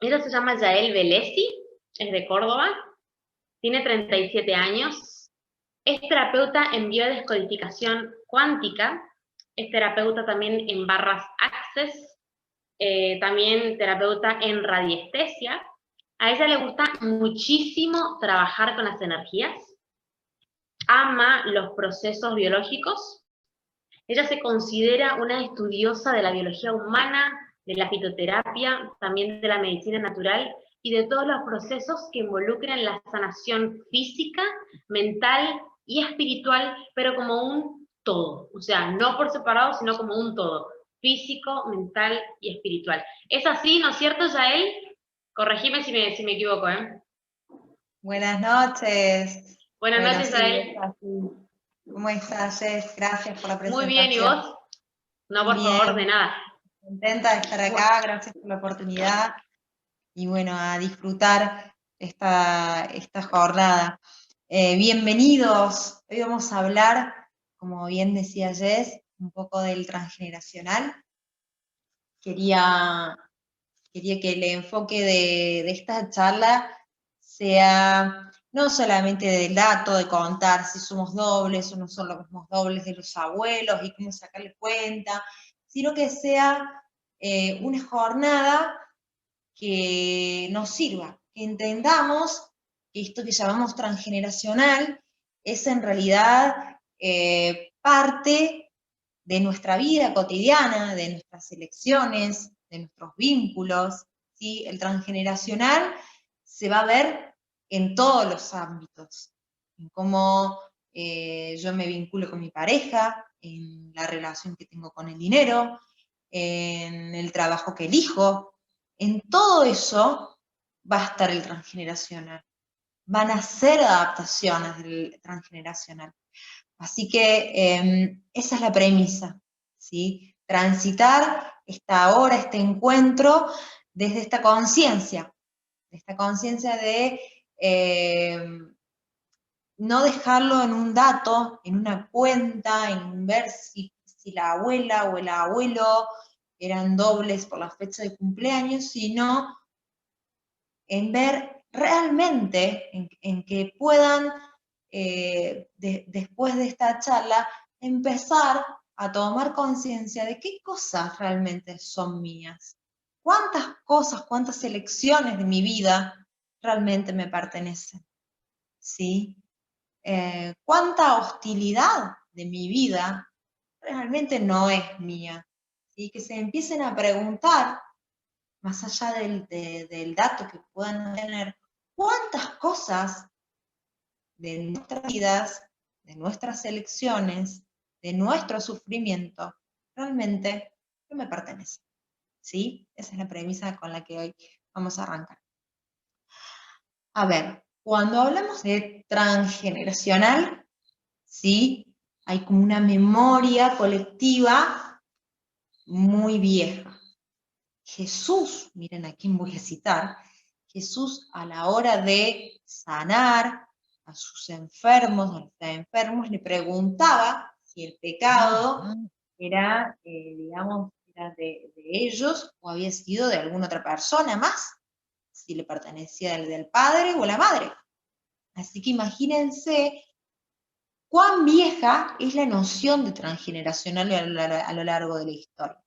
Ella se llama Yael Velesi, es de Córdoba, tiene 37 años, es terapeuta en biodescodificación cuántica, es terapeuta también en barras Access, también terapeuta en radiestesia. A ella le gusta muchísimo trabajar con las energías, ama los procesos biológicos. Ella se considera una estudiosa de la biología humana, de la fitoterapia, también de la medicina natural y de todos los procesos que involucran la sanación física, mental y espiritual, pero como un todo. O sea, no por separado, sino como un todo. Físico, mental y espiritual. ¿Es así, no es cierto, Yael? Corregime si me equivoco, ¿eh? Buenas noches. Buenas Bueno, noches, sí, es Yael. así. ¿Cómo estás, Jess? Gracias por la Muy bien, ¿y vos? presentación. No, por favor, de Bien, nada. contenta de estar acá, gracias por la oportunidad y bueno, a disfrutar esta jornada. Bienvenidos. Hoy vamos a hablar, como bien decía Jess, un poco del transgeneracional. Quería que el enfoque de esta charla sea no solamente del dato, de contar si somos dobles o no somos dobles de los abuelos y cómo sacarle cuenta, sino que sea una jornada que nos sirva, que entendamos que esto que llamamos transgeneracional es en realidad parte de nuestra vida cotidiana, de nuestras elecciones, de nuestros vínculos, ¿sí? El transgeneracional se va a ver en todos los ámbitos, en cómo yo me vinculo con mi pareja, en la relación que tengo con el dinero, en el trabajo que elijo, en todo eso va a estar el transgeneracional. Van a ser adaptaciones del transgeneracional. Así que esa es la premisa, ¿sí? Transitar esta hora, este encuentro, desde esta conciencia de no dejarlo en un dato, en una cuenta, en ver si la abuela o el abuelo eran dobles por la fecha de cumpleaños, sino en ver realmente, en que puedan, después de esta charla, empezar a tomar conciencia de qué cosas realmente son mías, cuántas cosas, cuántas elecciones de mi vida realmente me pertenecen, ¿sí? Cuánta hostilidad de mi vida realmente no es mía, ¿sí? Que se empiecen a preguntar, más allá del dato que puedan tener, cuántas cosas de nuestras vidas, de nuestras elecciones, de nuestro sufrimiento, realmente no me pertenecen. ¿Sí? Esa es la premisa con la que hoy vamos a arrancar. A ver, cuando hablamos de transgeneracional, ¿sí? Hay como una memoria colectiva muy vieja. Jesús, miren a quién voy a citar, Jesús a la hora de sanar a sus enfermos, a los enfermos, le preguntaba si el pecado era, digamos, era de ellos o había sido de alguna otra persona más, si le pertenecía del padre o la madre. Así que imagínense cuán vieja es la noción de transgeneracional a lo largo de la historia.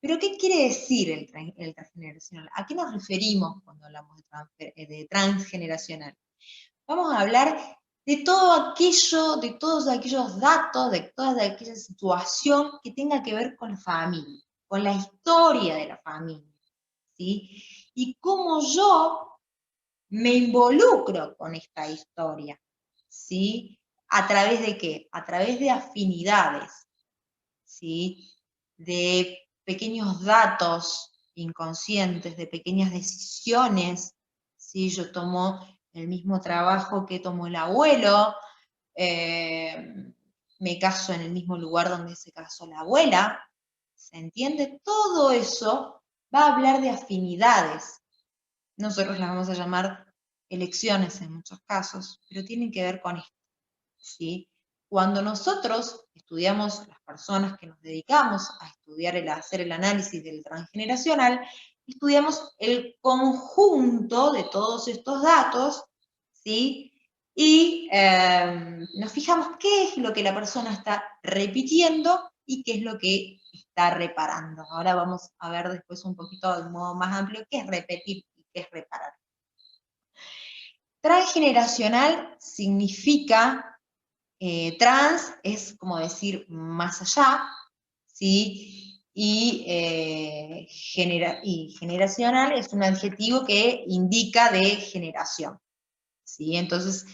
Pero ¿qué quiere decir el transgeneracional? ¿A qué nos referimos cuando hablamos de transgeneracional? Vamos a hablar de todo aquello, de todos aquellos datos, de toda aquella situación que tenga que ver con la familia, con la historia de la familia, ¿sí? Y cómo yo me involucro con esta historia, ¿sí? ¿A través de qué? A través de afinidades, ¿sí? De pequeños datos inconscientes, de pequeñas decisiones, ¿sí? Yo tomo el mismo trabajo que tomó el abuelo, me caso en el mismo lugar donde se casó la abuela, ¿se entiende? Todo eso va a hablar de afinidades. Nosotros las vamos a llamar elecciones en muchos casos, pero tienen que ver con esto, ¿sí? Cuando nosotros estudiamos, las personas que nos dedicamos a estudiar, hacer el análisis del transgeneracional, estudiamos el conjunto de todos estos datos, ¿sí? Y nos fijamos qué es lo que la persona está repitiendo y qué es lo que está reparando. Ahora vamos a ver después un poquito de modo más amplio qué es repetir y qué es reparar. Transgeneracional significa, trans es como decir más allá, ¿sí? Y generacional es un adjetivo que indica de generación, ¿sí? Entonces,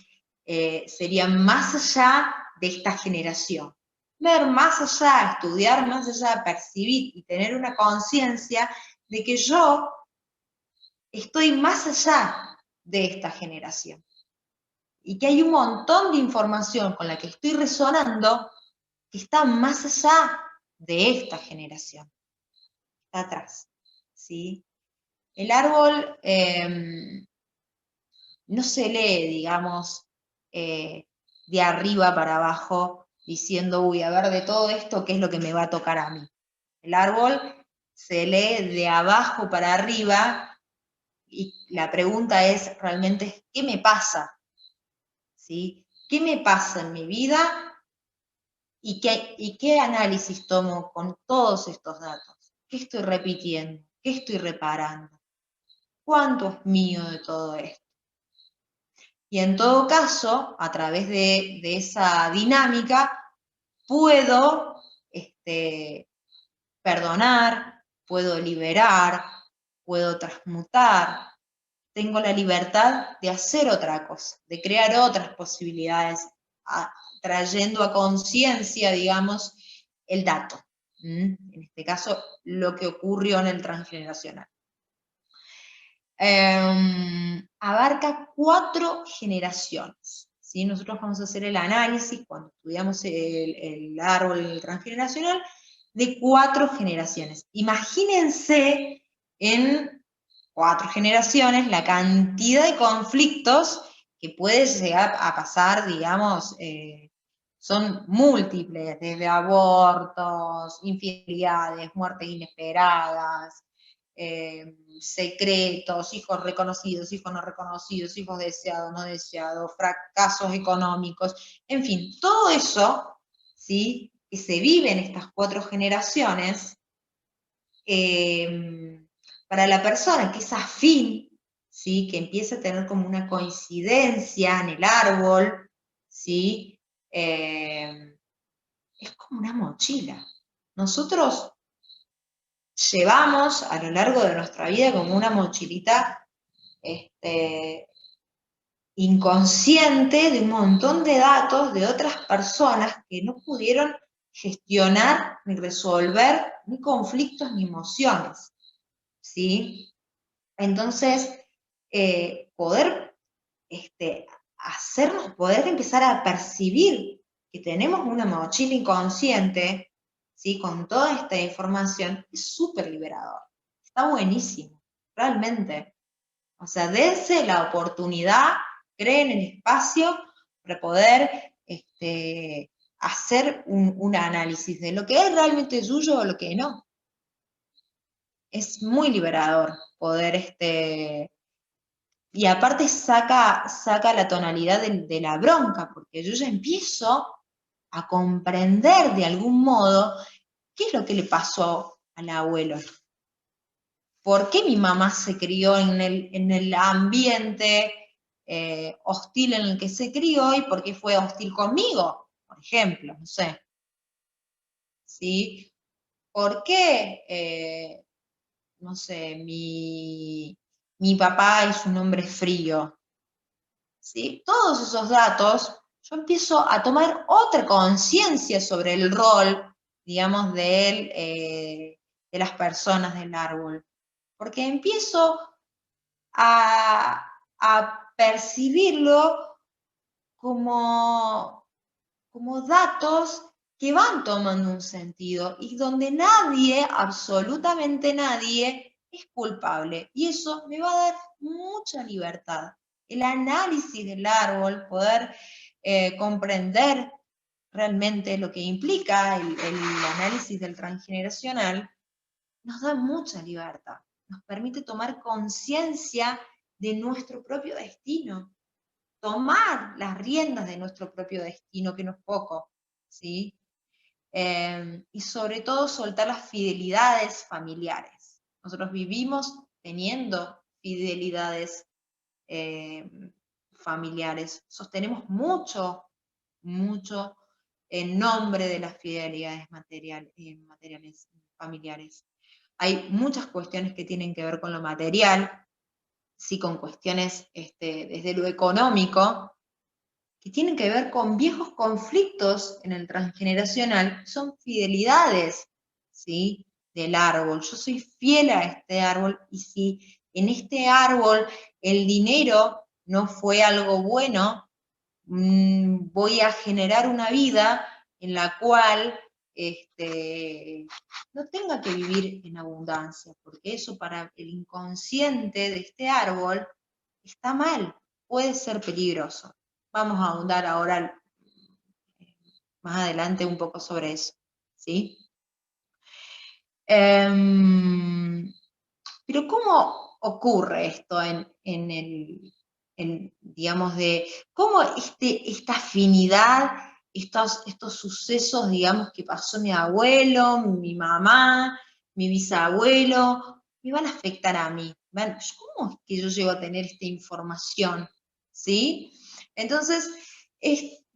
sería más allá de esta generación. Ver más allá, estudiar más allá, percibir y tener una conciencia de que yo estoy más allá de esta generación. Y que hay un montón de información con la que estoy resonando que está más allá de esta generación. Está atrás, ¿sí? El árbol no se lee, digamos, de arriba para abajo, diciendo, uy, a ver de todo esto, ¿qué es lo que me va a tocar a mí? El árbol se lee de abajo para arriba y la pregunta es realmente, ¿qué me pasa? ¿Sí? ¿Qué me pasa en mi vida? ¿Y qué análisis tomo con todos estos datos? ¿Qué estoy repitiendo? ¿Qué estoy reparando? ¿Cuánto es mío de todo esto? Y en todo caso, a través de esa dinámica, puedo perdonar, puedo liberar, puedo transmutar, tengo la libertad de hacer otra cosa, de crear otras posibilidades, trayendo a conciencia, digamos, el dato. En este caso, lo que ocurrió en el transgeneracional. Abarca 4 generaciones. ¿Sí? Nosotros vamos a hacer el análisis, cuando estudiamos el árbol transgeneracional, de 4 generaciones. Imagínense en 4 generaciones la cantidad de conflictos que puede llegar a pasar, digamos, son múltiples, desde abortos, infidelidades, muertes inesperadas, secretos, hijos reconocidos, hijos no reconocidos, hijos deseados, no deseados, fracasos económicos, en fin, todo eso, ¿sí? Que se vive en estas 4 generaciones, para la persona que es afín, ¿sí? Que empieza a tener como una coincidencia en el árbol, ¿sí? Es como una mochila. Nosotros llevamos a lo largo de nuestra vida como una mochilita inconsciente de un montón de datos de otras personas que no pudieron gestionar ni resolver ni conflictos ni emociones, ¿sí? Entonces, poder poder empezar a percibir que tenemos una mochila inconsciente, ¿sí? Con toda esta información, es súper liberador. Está buenísimo, realmente. O sea, dense la oportunidad, creen el espacio para poder hacer un análisis de lo que es realmente suyo o lo que no. Es muy liberador poder, y aparte saca la tonalidad de la bronca, porque yo ya empiezo a comprender de algún modo qué es lo que le pasó al abuelo. ¿Por qué mi mamá se crió en el ambiente hostil en el que se crió y por qué fue hostil conmigo? Por ejemplo, no sé. ¿Sí? ¿Por qué, no sé, mi papá es un hombre frío? ¿Sí? Todos esos datos, yo empiezo a tomar otra conciencia sobre el rol, digamos, de las personas del árbol. Porque empiezo a percibirlo como datos que van tomando un sentido y donde nadie, absolutamente nadie, es culpable. Y eso me va a dar mucha libertad. El análisis del árbol, poder comprender realmente lo que implica el análisis del transgeneracional, nos da mucha libertad. nos permite tomar conciencia de nuestro propio destino, tomar las riendas de nuestro propio destino, que no es poco, ¿sí? Y sobre todo soltar las fidelidades familiares. Nosotros vivimos teniendo fidelidades familiares, sostenemos mucho en nombre de las fidelidades materiales familiares. Hay muchas cuestiones que tienen que ver con lo material, sí, con cuestiones desde lo económico, que tienen que ver con viejos conflictos en el transgeneracional, son fidelidades, ¿sí?, del árbol. Yo soy fiel a este árbol, y si en este árbol el dinero no fue algo bueno, voy a generar una vida en la cual no tenga que vivir en abundancia, porque eso para el inconsciente de este árbol está mal, puede ser peligroso. Vamos a ahondar ahora más adelante un poco sobre eso, ¿sí? Pero ¿cómo ocurre esto digamos, de cómo esta afinidad, estos sucesos, digamos, que pasó mi abuelo, mi mamá, mi bisabuelo, me van a afectar a mí? ¿Cómo es que yo llego a tener esta información? ¿Sí? Entonces,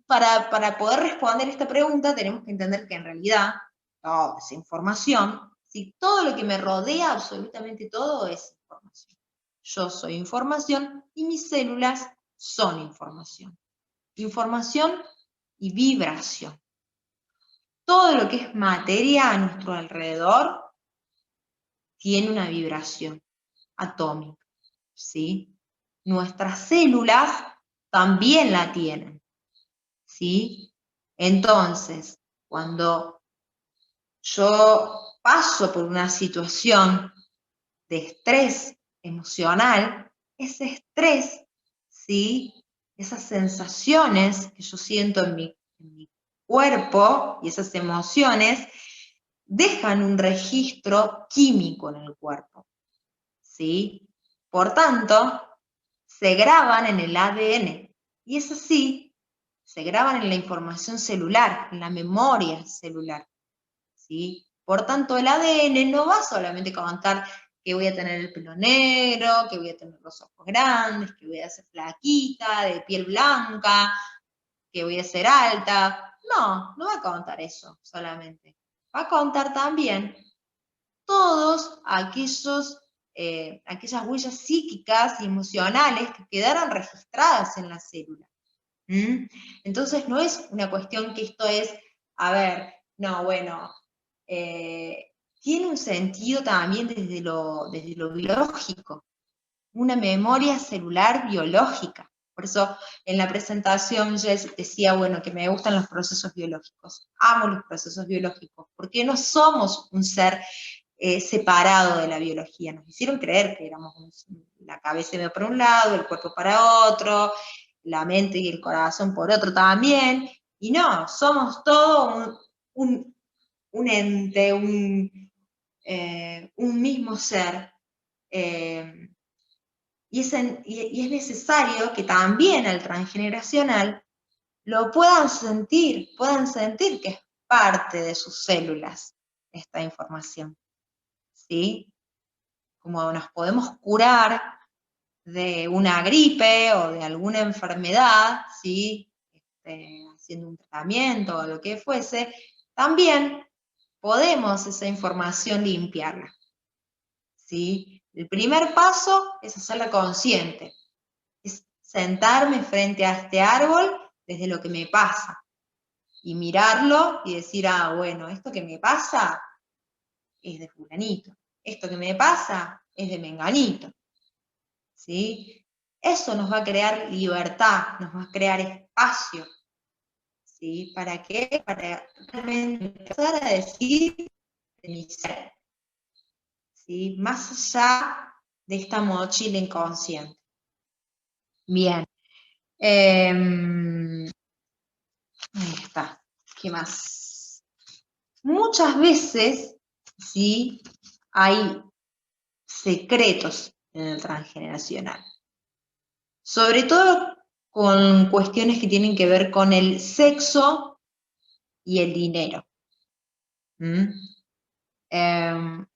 para poder responder esta pregunta, tenemos que entender que en realidad toda esa información, ¿sí?, todo lo que me rodea, absolutamente todo es información. Yo soy información y mis células son información. Información y vibración. Todo lo que es materia a nuestro alrededor tiene una vibración atómica, ¿sí? Nuestras células también la tienen, ¿sí? Entonces, cuando yo paso por una situación de estrés emocional, ese estrés, ¿sí?, esas sensaciones que yo siento en mi cuerpo y esas emociones dejan un registro químico en el cuerpo, ¿sí? Por tanto, se graban en el ADN, y es así, se graban en la información celular, en la memoria celular, ¿sí? Por tanto, el ADN no va solamente a contar que voy a tener el pelo negro, que voy a tener los ojos grandes, que voy a ser flaquita, de piel blanca, que voy a ser alta. No, no va a contar eso solamente. Va a contar también todos aquellas huellas psíquicas y emocionales que quedaron registradas en la célula. Entonces no es una cuestión que esto es, a ver, no, bueno, tiene un sentido también desde lo biológico, una memoria celular biológica. Por eso en la presentación yo decía, bueno, que me gustan los procesos biológicos, amo los procesos biológicos, porque no somos un ser separado de la biología. Nos hicieron creer que éramos la cabeza iba para un lado, el cuerpo para otro, la mente y el corazón por otro también, y no, somos todo un ente, un mismo ser, y es necesario que también al transgeneracional lo puedan sentir que es parte de sus células esta información, ¿sí? Como nos podemos curar de una gripe o de alguna enfermedad, ¿sí?, haciendo un tratamiento o lo que fuese, también podemos esa información limpiarla, ¿sí? El primer paso es hacerla consciente, es sentarme frente a este árbol desde lo que me pasa y mirarlo y decir, ah, bueno, esto que me pasa es de fulanito, esto que me pasa es de menganito, ¿sí? Eso nos va a crear libertad, nos va a crear espacio, ¿sí? ¿Para qué? Para realmente empezar a decir de mi ser, ¿sí?, más allá de esta mochila inconsciente. Bien. Ahí está. ¿Qué más? Muchas veces, ¿sí?, hay secretos en el transgeneracional. Sobre todo con cuestiones que tienen que ver con el sexo y el dinero.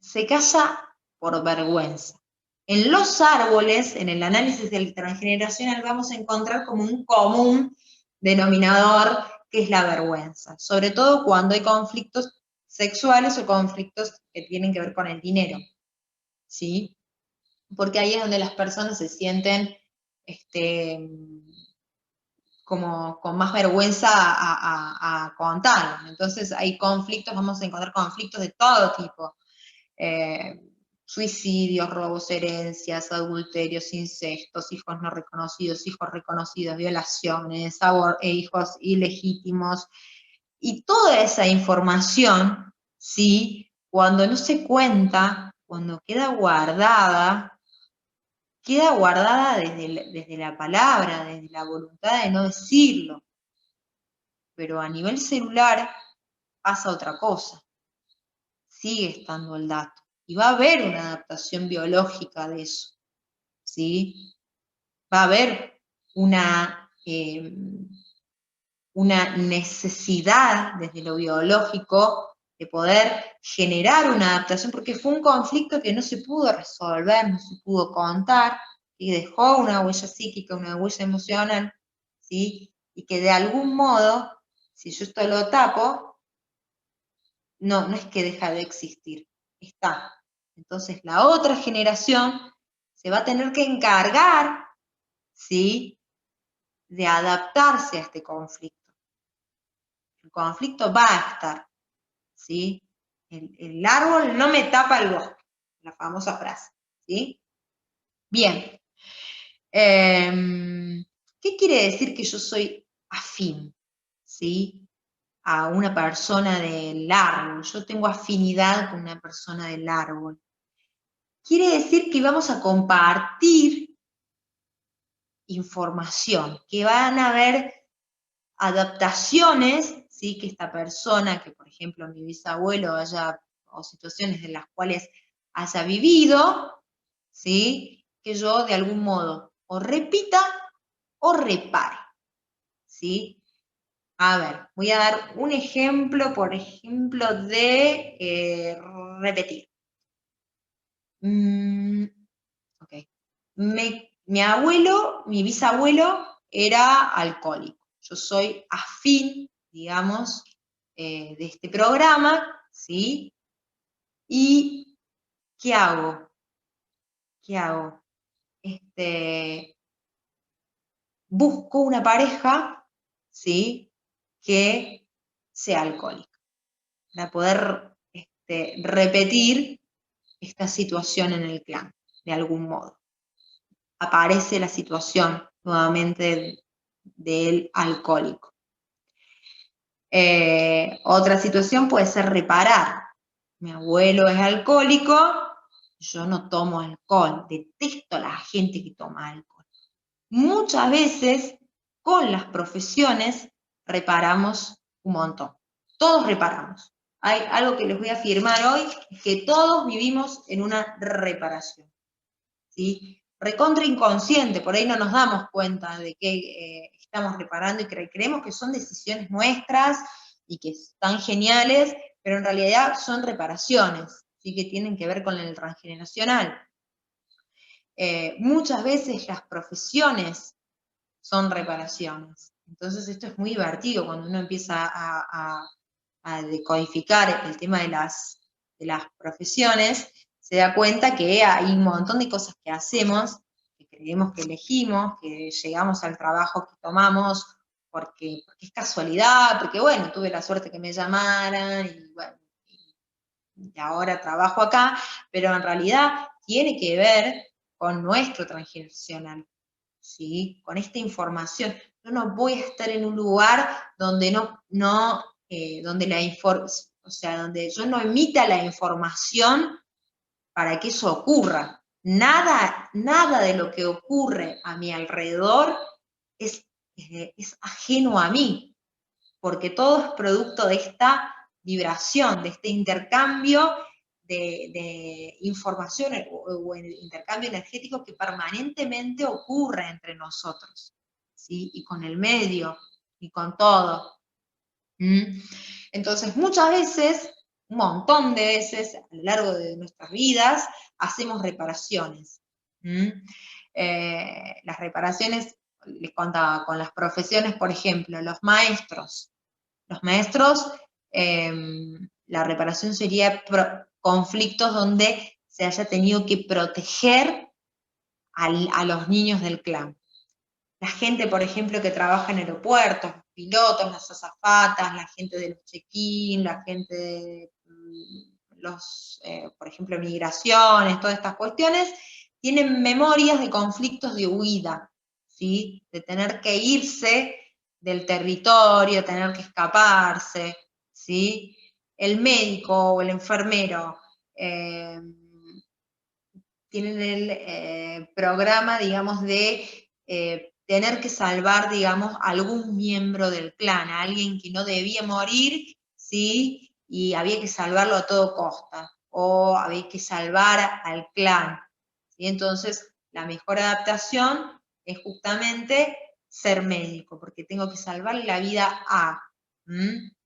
Se casa por vergüenza. En los árboles, en el análisis del transgeneracional, vamos a encontrar como un común denominador que es la vergüenza, sobre todo cuando hay conflictos sexuales o conflictos que tienen que ver con el dinero, ¿sí? Porque ahí es donde las personas se sienten como con más vergüenza a contarlo. Entonces hay conflictos, vamos a encontrar conflictos de todo tipo. Suicidios, robos, herencias, adulterios, incestos, hijos no reconocidos, hijos reconocidos, violaciones, hijos ilegítimos, y toda esa información, ¿sí? Cuando no se cuenta, cuando queda guardada desde la palabra, desde la voluntad de no decirlo. Pero a nivel celular pasa otra cosa. Sigue estando el dato. Y va a haber una adaptación biológica de eso, ¿sí? Va a haber una necesidad desde lo biológico de poder generar una adaptación, porque fue un conflicto que no se pudo resolver, no se pudo contar, y dejó una huella psíquica, una huella emocional, ¿sí? Y que de algún modo, si yo esto lo tapo, no es que deja de existir, está. Entonces la otra generación se va a tener que encargar, ¿sí?, de adaptarse a este conflicto. El conflicto va a estar, ¿sí? El árbol no me tapa el bosque, la famosa frase, ¿sí? Bien. ¿Qué quiere decir que yo soy afín, ¿sí?, a una persona del árbol? Yo tengo afinidad con una persona del árbol. Quiere decir que vamos a compartir información, que van a haber adaptaciones, ¿sí?, que esta persona, que por ejemplo mi bisabuelo o situaciones de las cuales haya vivido, ¿sí?, que yo de algún modo o repita o repare, ¿sí? A ver, voy a dar un ejemplo, por ejemplo, de repetir. Ok. Mi bisabuelo era alcohólico. Yo soy afín, digamos, de este programa, ¿sí? ¿Y qué hago? ¿Qué hago? Busco una pareja, ¿sí?, que sea alcohólica, para poder repetir esta situación en el clan, de algún modo. Aparece la situación nuevamente del alcohólico. Otra situación puede ser reparar. Mi abuelo es alcohólico, yo no tomo alcohol, detesto a la gente que toma alcohol. Muchas veces con las profesiones reparamos un montón. Todos reparamos. Hay algo que les voy a afirmar hoy, es que todos vivimos en una reparación, ¿sí? Recontra inconsciente, por ahí no nos damos cuenta de que estamos reparando y creemos que son decisiones nuestras y que están geniales, pero en realidad son reparaciones, ¿sí?, que tienen que ver con el transgeneracional. Muchas veces las profesiones son reparaciones. Entonces esto es muy divertido cuando uno empieza a decodificar el tema de las profesiones, se da cuenta que hay un montón de cosas que hacemos, que creemos que elegimos, que llegamos al trabajo que tomamos porque es casualidad, porque bueno, tuve la suerte que me llamaran y bueno, y ahora trabajo acá, pero en realidad tiene que ver con nuestro transgeneracional, ¿sí?, con esta información. Yo no voy a estar en un lugar donde donde yo no emita la información para que eso ocurra. Nada de lo que ocurre a mi alrededor es ajeno a mí, porque todo es producto de esta vibración, de este intercambio de información o el intercambio energético que permanentemente ocurre entre nosotros, ¿sí? Y con el medio, y con todo. Entonces, muchas veces, un montón de veces, a lo largo de nuestras vidas, hacemos reparaciones. Las reparaciones, les contaba, con las profesiones, por ejemplo, los maestros. Los maestros, la reparación sería conflictos donde se haya tenido que proteger a los niños del clan. La gente, por ejemplo, que trabaja en aeropuertos, los pilotos, las azafatas, la gente de los check-in, la gente de por ejemplo, migraciones, todas estas cuestiones, tienen memorias de conflictos de huida, ¿sí? De tener que irse del territorio, tener que escaparse, ¿sí? El médico o el enfermero tienen el programa, digamos, de tener que salvar, digamos, a algún miembro del clan, a alguien que no debía morir, ¿sí? Y había que salvarlo a todo costa, o había que salvar al clan, ¿sí? Entonces, la mejor adaptación es justamente ser médico, porque tengo que salvarle la vida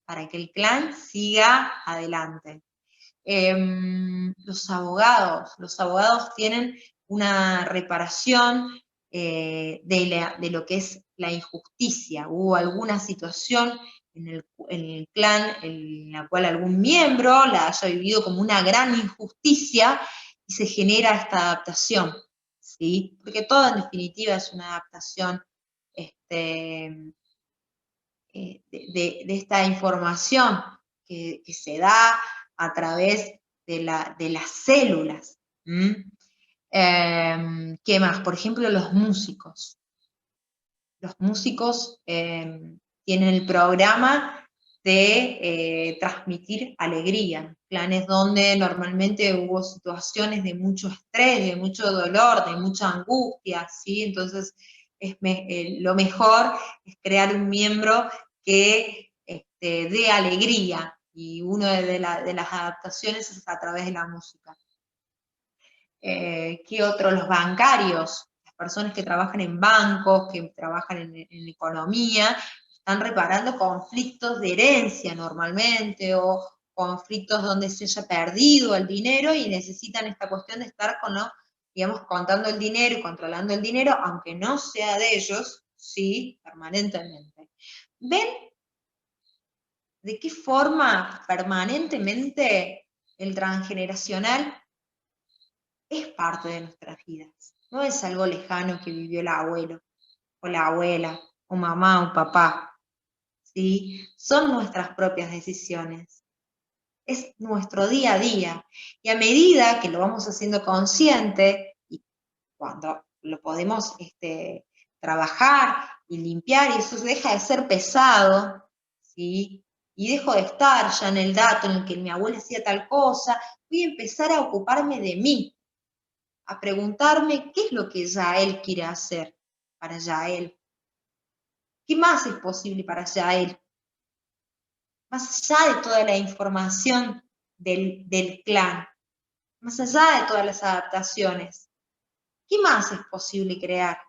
para que el clan siga adelante. Los abogados tienen una reparación de lo que es la injusticia. Hubo alguna situación en el clan en la cual algún miembro la haya vivido como una gran injusticia y se genera esta adaptación, ¿sí? Porque todo en definitiva es una adaptación de esta información que se da a través de las células. ¿Qué más? Por ejemplo, los músicos. Los músicos tienen el programa de transmitir alegría. Planes donde normalmente hubo situaciones de mucho estrés, de mucho dolor, de mucha angustia, ¿sí? Entonces, lo mejor es crear un miembro que dé alegría, y una de las adaptaciones es a través de la música. ¿Qué otro? Los bancarios, las personas que trabajan en bancos, que trabajan en economía, están reparando conflictos de herencia normalmente, o conflictos donde se haya perdido el dinero y necesitan esta cuestión de estar digamos, contando el dinero y controlando el dinero, aunque no sea de ellos, sí, permanentemente. ¿Ven de qué forma permanentemente el transgeneracional es parte de nuestras vidas? No es algo lejano que vivió el abuelo, o la abuela, o mamá, o papá, ¿sí? Son nuestras propias decisiones. Es nuestro día a día. Y a medida que lo vamos haciendo consciente, y cuando lo podemos trabajar y limpiar, y eso deja de ser pesado, ¿sí? Y dejo de estar ya en el dato en el que mi abuela hacía tal cosa, voy a empezar a ocuparme de mí, a preguntarme qué es lo que Yael quiere hacer para Yael. ¿Qué más es posible para Yael? Más allá de toda la información del clan, más allá de todas las adaptaciones, ¿qué más es posible crear?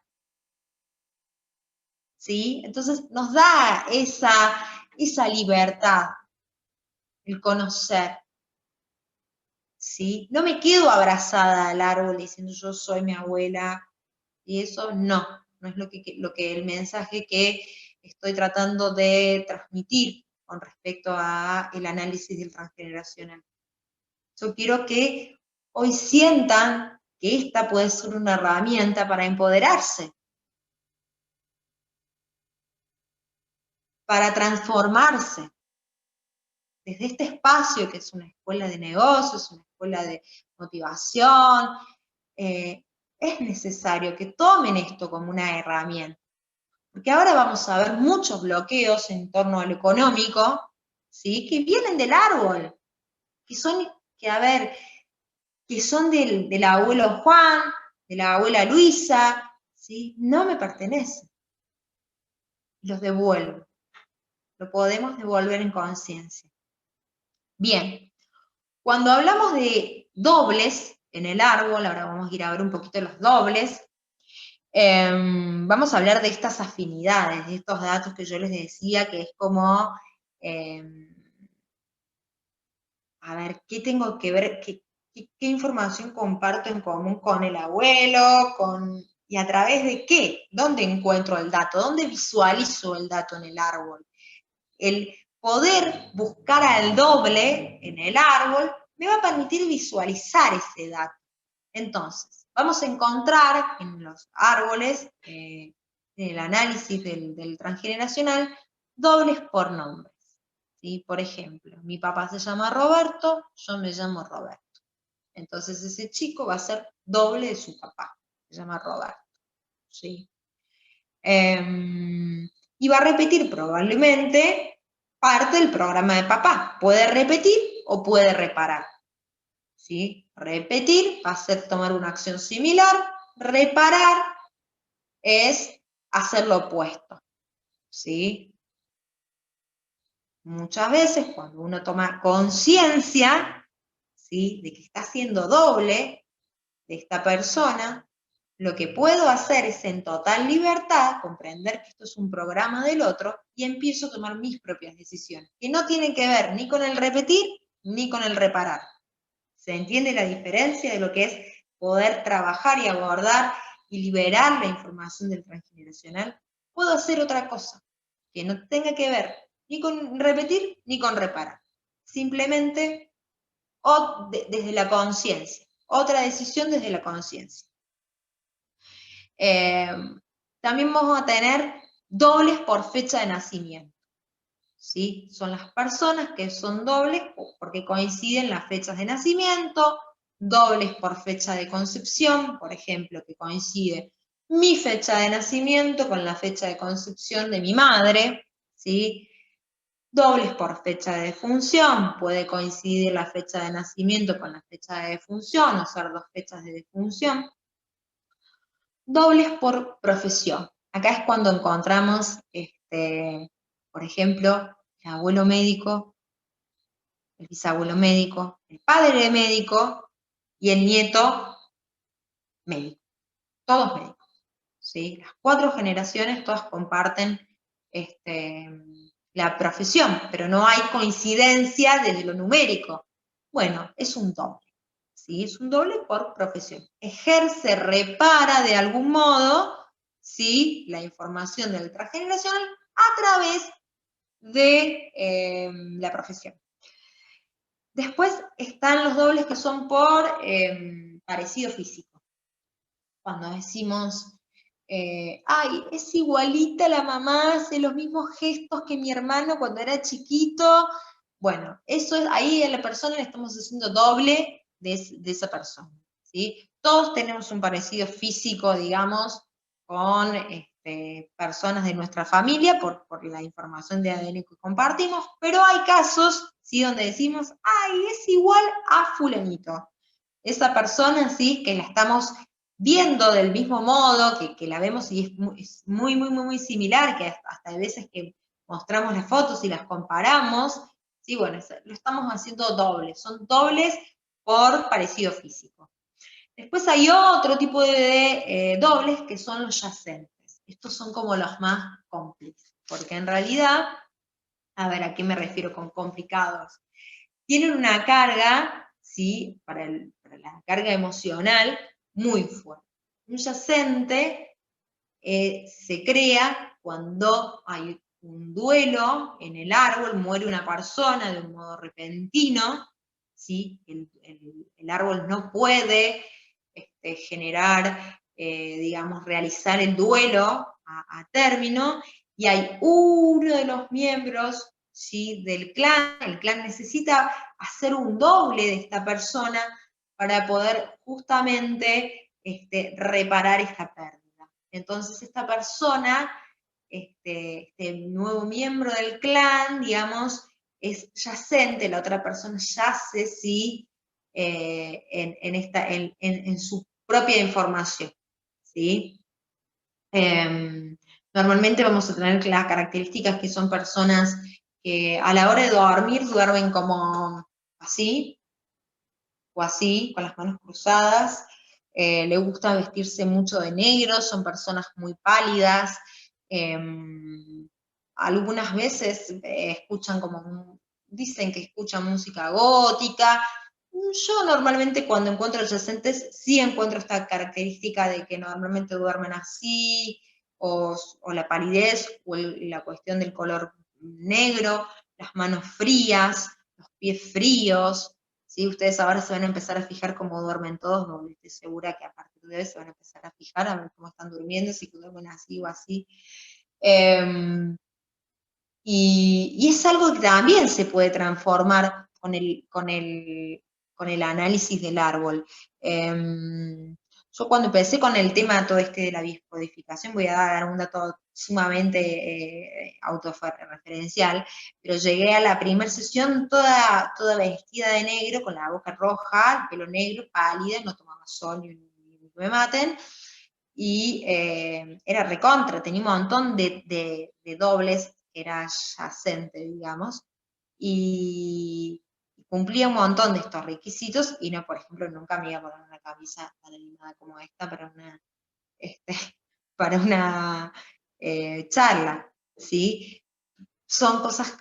¿Sí? Entonces nos da esa libertad, el conocer. ¿Sí? No me quedo abrazada al árbol diciendo yo soy mi abuela, y eso no es lo que el mensaje que estoy tratando de transmitir con respecto al análisis del transgeneracional. Yo quiero que hoy sientan que esta puede ser una herramienta para empoderarse, para transformarse. Desde este espacio, que es una escuela de negocios, una escuela de motivación, es necesario que tomen esto como una herramienta. Porque ahora vamos a ver muchos bloqueos en torno a lo económico, ¿sí? Que vienen del árbol, que son del abuelo Juan, de la abuela Luisa, ¿sí? No me pertenecen. Los devuelvo. Lo podemos devolver en conciencia. Bien, Cuando hablamos de dobles en el árbol, ahora vamos a ir a ver un poquito los dobles, vamos a hablar de estas afinidades, de estos datos que yo les decía, que es como, a ver, ¿qué tengo que ver? ¿Qué información comparto en común con el abuelo? ¿Y a través de qué? ¿Dónde encuentro el dato? ¿Dónde visualizo el dato en el árbol? El poder buscar al doble en el árbol me va a permitir visualizar ese dato. Entonces, vamos a encontrar en los árboles, en el análisis del transgeneracional, dobles por nombres. ¿Sí? Por ejemplo, mi papá se llama Roberto, yo me llamo Roberto. Entonces ese chico va a ser doble de su papá, se llama Roberto. ¿Sí? Y va a repetir probablemente parte del programa de papá. Puede repetir o puede reparar. ¿Sí? Repetir va a ser tomar una acción similar. Reparar es hacer lo opuesto. ¿Sí? Muchas veces cuando uno toma conciencia, ¿sí?, de que está siendo doble de esta persona, lo que puedo hacer es en total libertad comprender que esto es un programa del otro y empiezo a tomar mis propias decisiones, que no tienen que ver ni con el repetir ni con el reparar. ¿Se entiende la diferencia de lo que es poder trabajar y abordar y liberar la información del transgeneracional? Puedo hacer otra cosa, que no tenga que ver ni con repetir ni con reparar. Simplemente desde la conciencia. Otra decisión desde la conciencia. También vamos a tener dobles por fecha de nacimiento. ¿Sí? Son las personas que son dobles porque coinciden las fechas de nacimiento, dobles por fecha de concepción, por ejemplo, que coincide mi fecha de nacimiento con la fecha de concepción de mi madre, ¿sí? Dobles por fecha de defunción, puede coincidir la fecha de nacimiento con la fecha de defunción, o ser dos fechas de defunción. Dobles por profesión. Acá es cuando encontramos, por ejemplo, el abuelo médico, el bisabuelo médico, el padre médico y el nieto médico. Todos médicos. ¿Sí? Las 4 generaciones todas comparten la profesión, pero no hay coincidencia desde lo numérico. Bueno, es un doble. ¿Sí? Es un doble por profesión. Ejerce, repara de algún modo, ¿sí?, la información del transgeneracional a través de la profesión. Después están los dobles que son por parecido físico. Cuando decimos, ay, es igualita la mamá, hace los mismos gestos que mi hermano cuando era chiquito. Bueno, eso es, ahí a la persona le estamos haciendo doble de esa persona, ¿sí? Todos tenemos un parecido físico, digamos, con personas de nuestra familia por la información de ADN que compartimos, pero hay casos, ¿sí?, donde decimos, ay, es igual a fulanito. Esa persona, ¿sí?, que la estamos viendo del mismo modo, que la vemos y es muy, muy, muy, muy similar, que hasta hay veces que mostramos las fotos y las comparamos, ¿sí? Bueno, lo estamos haciendo dobles, son dobles por parecido físico. Después hay otro tipo de dobles que son los yacentes. Estos son como los más complejos, porque en realidad, a ver, ¿a qué me refiero con complicados? Tienen una carga, ¿sí?, para la carga emocional muy fuerte. Un yacente se crea cuando hay un duelo en el árbol, muere una persona de un modo repentino, ¿sí? El árbol no puede generar, digamos, realizar el duelo a término, y hay uno de los miembros, ¿sí?, del clan, el clan necesita hacer un doble de esta persona para poder justamente reparar esta pérdida. Entonces esta persona, este nuevo miembro del clan, digamos, es yacente, la otra persona yace, ¿sí?, en su propia información, ¿sí? Normalmente vamos a tener las características que son personas que a la hora de dormir duermen como así, o así, con las manos cruzadas. Le gusta vestirse mucho de negro, son personas muy pálidas. Algunas veces escuchan dicen que escuchan música gótica. Yo normalmente cuando encuentro adyacentes sí encuentro esta característica de que normalmente duermen así, o la palidez, o la cuestión del color negro, las manos frías, los pies fríos, ¿sí? Ustedes ahora se van a empezar a fijar cómo duermen todos, porque estoy segura que a partir de hoy se van a empezar a fijar, a ver cómo están durmiendo, si duermen así o así. Y es algo que también se puede transformar con el análisis del árbol. Yo cuando empecé con el tema todo este de la biodescodificación, voy a dar un dato sumamente autorreferencial, pero llegué a la primera sesión toda vestida de negro, con la boca roja, el pelo negro, pálida, no tomaba sol ni me maten, y era recontra, tenía un montón de dobles, era adyacente, digamos, y cumplía un montón de estos requisitos, y no, por ejemplo, nunca me iba a poner una camisa tan animada como esta para una charla, ¿sí? Son cosas,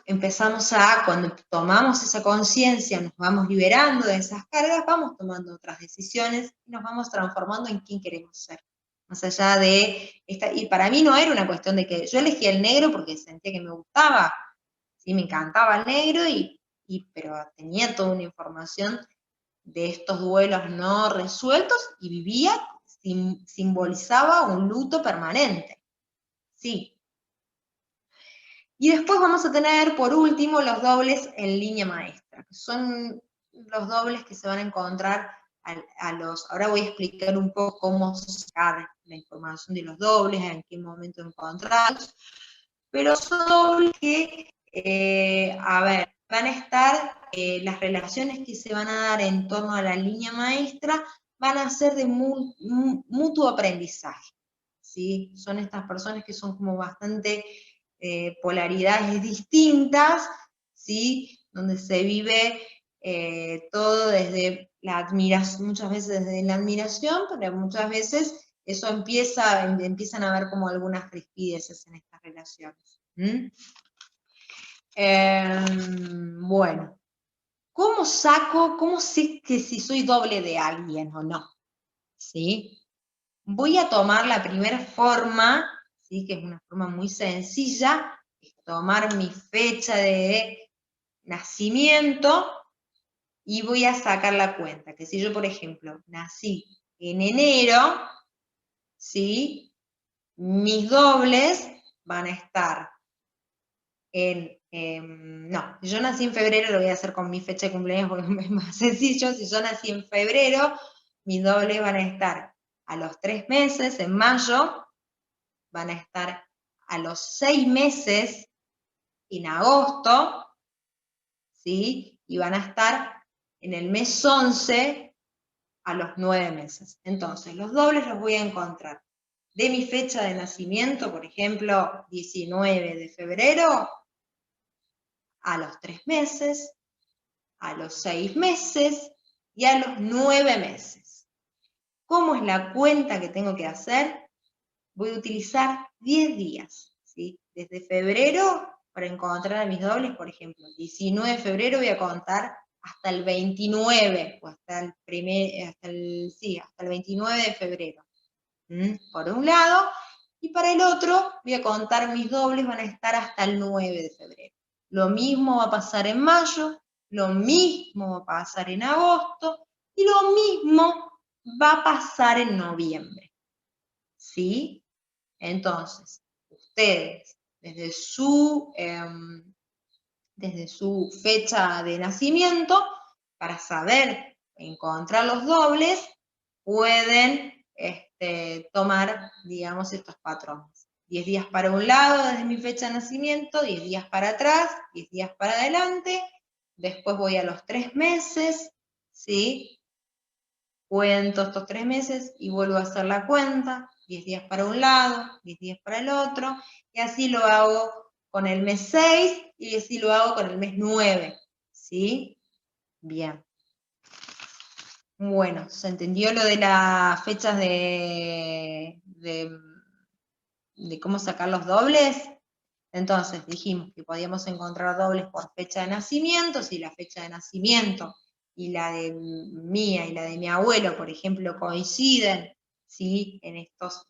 cuando tomamos esa conciencia, nos vamos liberando de esas cargas, vamos tomando otras decisiones, y nos vamos transformando en quién queremos ser. Más allá de y para mí no era una cuestión de que yo elegí el negro porque sentía que me gustaba, ¿sí? Me encantaba el negro, pero tenía toda una información de estos duelos no resueltos y vivía, simbolizaba un luto permanente, sí. Y después vamos a tener, por último, los dobles en línea maestra, que son los dobles que se van a encontrar ahora voy a explicar un poco cómo sacar la información de los dobles, en qué momento encontrarlos, pero son dobles que, van a estar, las relaciones que se van a dar en torno a la línea maestra van a ser de mutuo aprendizaje, ¿sí? Son estas personas que son como bastante polaridades distintas, ¿sí? Donde se vive todo desde la admiración, muchas veces desde la admiración, pero muchas veces eso empiezan a haber como algunas rispideces en estas relaciones. Bueno, ¿cómo sé que si soy doble de alguien o no? ¿Sí? Voy a tomar la primera forma, ¿sí? Que es una forma muy sencilla, es tomar mi fecha de nacimiento y voy a sacar la cuenta, que si yo, por ejemplo, nací en enero, ¿sí? Mis dobles van a estar no, si yo nací en febrero, lo voy a hacer con mi fecha de cumpleaños porque es más sencillo. Si yo nací en febrero, mis dobles van a estar a los 3 meses, en mayo, van a estar a los 6 meses, en agosto, ¿sí? Y van a estar en el mes 11 a los 9 meses. Entonces, los dobles los voy a encontrar de mi fecha de nacimiento, por ejemplo, 19 de febrero, a los 3 meses, a los 6 meses y a los 9 meses. ¿Cómo es la cuenta que tengo que hacer? Voy a utilizar 10 días, ¿sí? Desde febrero, para encontrar a mis dobles, por ejemplo, 19 de febrero voy a contar hasta el 29, o hasta el 29 de febrero. Por un lado, y para el otro voy a contar mis dobles, van a estar hasta el 9 de febrero. Lo mismo va a pasar en mayo, lo mismo va a pasar en agosto, y lo mismo va a pasar en noviembre. ¿Sí? Entonces, ustedes, desde su fecha de nacimiento, para saber encontrar los dobles, pueden tomar, digamos, estos patrones. 10 días para un lado desde mi fecha de nacimiento, 10 días para atrás, 10 días para adelante, después voy a los 3 meses, ¿sí? Cuento estos 3 meses y vuelvo a hacer la cuenta, 10 días para un lado, 10 días para el otro, y así lo hago con el mes 6 y así lo hago con el mes 9, ¿sí? Bien. Bueno, ¿se entendió lo de las fechas de cómo sacar los dobles? Entonces dijimos que podíamos encontrar dobles por fecha de nacimiento, si la fecha de nacimiento y la de mía y la de mi abuelo, por ejemplo, coinciden, ¿sí? en estos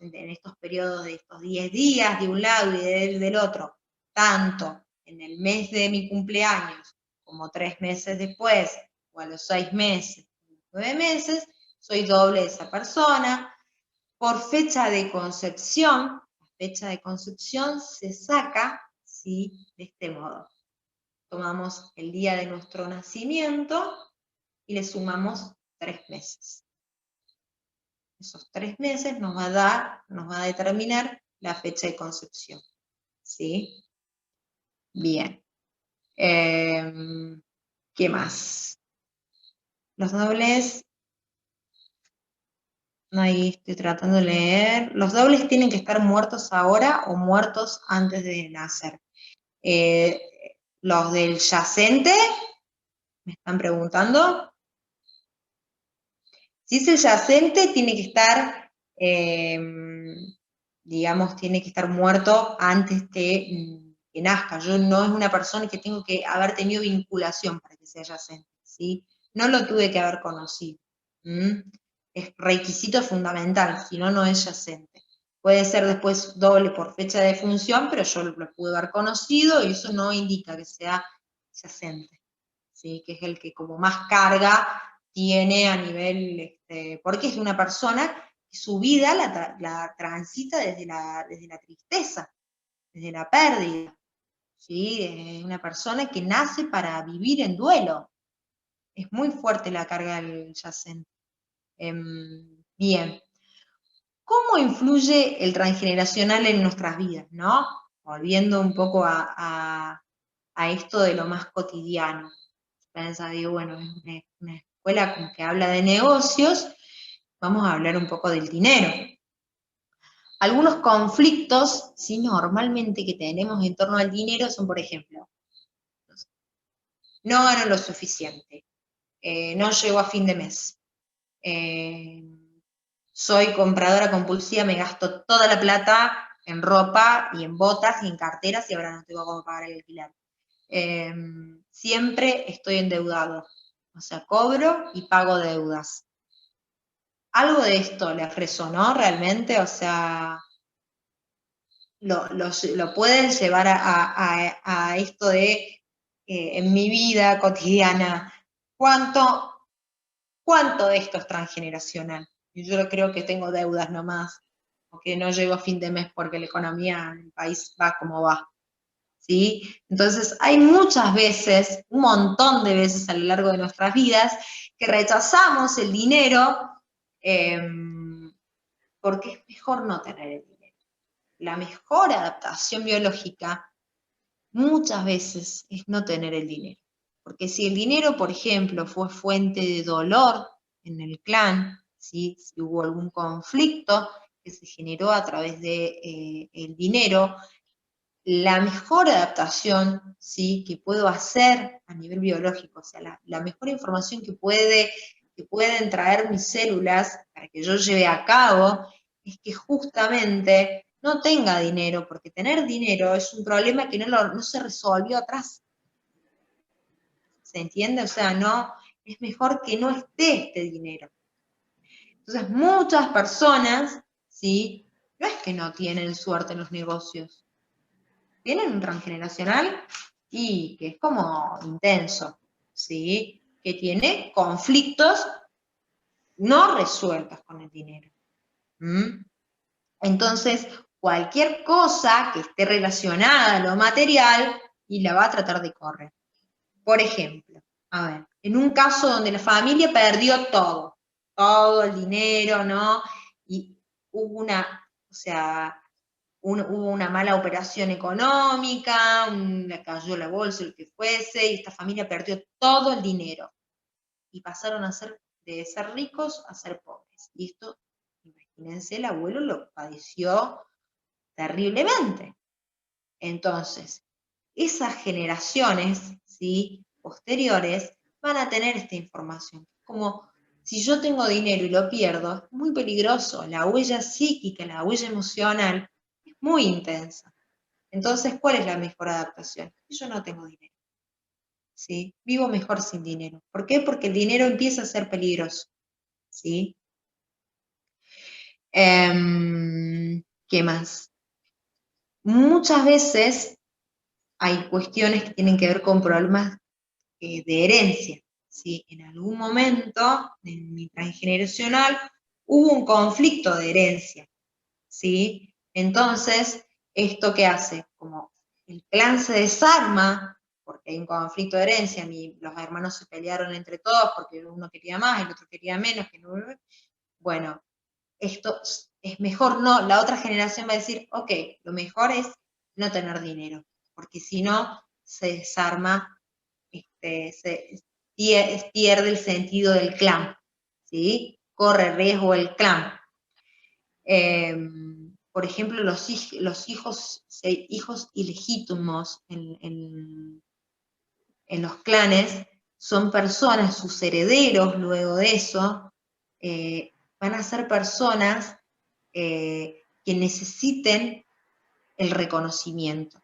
periodos de estos 10 días de un lado y del otro, tanto en el mes de mi cumpleaños como 3 meses después, o a los 6 meses, 9 meses, soy doble de esa persona. Por fecha de concepción, la fecha de concepción se saca, ¿sí? De este modo. Tomamos el día de nuestro nacimiento y le sumamos 3 meses. Esos 3 meses nos va a determinar la fecha de concepción, ¿sí? Bien. ¿Qué más? Los dobles, ahí estoy tratando de leer. Los dobles tienen que estar muertos ahora o muertos antes de nacer. Los del yacente, me están preguntando. Si es el yacente, tiene que estar, digamos, tiene que estar muerto antes que nazca. Yo no es una persona que tengo que haber tenido vinculación para que sea yacente, ¿sí? No lo tuve que haber conocido. Es requisito fundamental, si no, no es yacente. Puede ser después doble por fecha de función, pero yo lo pude haber conocido y eso no indica que sea yacente, ¿sí? Que es el que como más carga tiene a nivel, porque es una persona que su vida la transita desde la tristeza, desde la pérdida, ¿sí? Es una persona que nace para vivir en duelo. Es muy fuerte la carga del yacente. Bien. ¿Cómo influye el transgeneracional en nuestras vidas, no? Volviendo un poco a esto de lo más cotidiano. Digo, bueno, es una escuela como que habla de negocios, vamos a hablar un poco del dinero. Algunos conflictos, ¿sí? Normalmente que tenemos en torno al dinero son, por ejemplo, no gano lo suficiente, no llego a fin de mes, soy compradora compulsiva, me gasto toda la plata en ropa y en botas y en carteras y ahora no tengo cómo pagar el alquiler. Siempre estoy endeudado, o sea, cobro y pago deudas. ¿Algo de esto les resonó realmente? O sea, lo pueden llevar a esto de, en mi vida cotidiana, ¿cuánto de esto es transgeneracional? Y yo creo que tengo deudas nomás, porque no llego a fin de mes porque la economía del país va como va, ¿sí? Entonces, hay muchas veces, un montón de veces a lo largo de nuestras vidas, que rechazamos el dinero porque es mejor no tener el dinero. La mejor adaptación biológica muchas veces es no tener el dinero. Porque si el dinero, por ejemplo, fue fuente de dolor en el clan, ¿sí? Si hubo algún conflicto que se generó a través de el dinero, la mejor adaptación, ¿sí? Que puedo hacer a nivel biológico, o sea, la mejor información que pueden traer mis células para que yo lleve a cabo, es que justamente no tenga dinero, porque tener dinero es un problema que no se resolvió atrás. ¿Se entiende? O sea, no, es mejor que no esté este dinero. Entonces, muchas personas, ¿sí? No es que no tienen suerte en los negocios, tienen un transgeneracional y que es como intenso, ¿sí? Que tiene conflictos no resueltos con el dinero. Entonces, cualquier cosa que esté relacionada a lo material y la va a tratar de correr. Por ejemplo, a ver, en un caso donde la familia perdió todo el dinero, ¿no? Y hubo hubo una mala operación económica, le cayó la bolsa, lo que fuese, y esta familia perdió todo el dinero. Y pasaron de ser ricos a ser pobres. Y esto, imagínense, el abuelo lo padeció terriblemente. Entonces, esas generaciones, ¿sí? Posteriores, van a tener esta información. Como Si yo tengo dinero y lo pierdo, es muy peligroso. La huella psíquica, la huella emocional es muy intensa. Entonces, ¿cuál es la mejor adaptación? Yo no tengo dinero. ¿Sí? Vivo mejor sin dinero. ¿Por qué? Porque el dinero empieza a ser peligroso. ¿Sí? ¿Qué más? Muchas veces hay cuestiones que tienen que ver con problemas de herencia. ¿Sí? En algún momento, en mi transgeneracional, hubo un conflicto de herencia. ¿Sí? Entonces, ¿esto qué hace? Como el clan se desarma, porque hay un conflicto de herencia, los hermanos se pelearon entre todos porque uno quería más, el otro quería menos, bueno, esto es mejor no, la otra generación va a decir, ok, lo mejor es no tener dinero, porque si no, se desarma, se pierde el sentido del clan, ¿sí? Corre riesgo el clan. Por ejemplo, los hijos ilegítimos en los clanes son personas, sus herederos luego de eso, van a ser personas que necesiten el reconocimiento.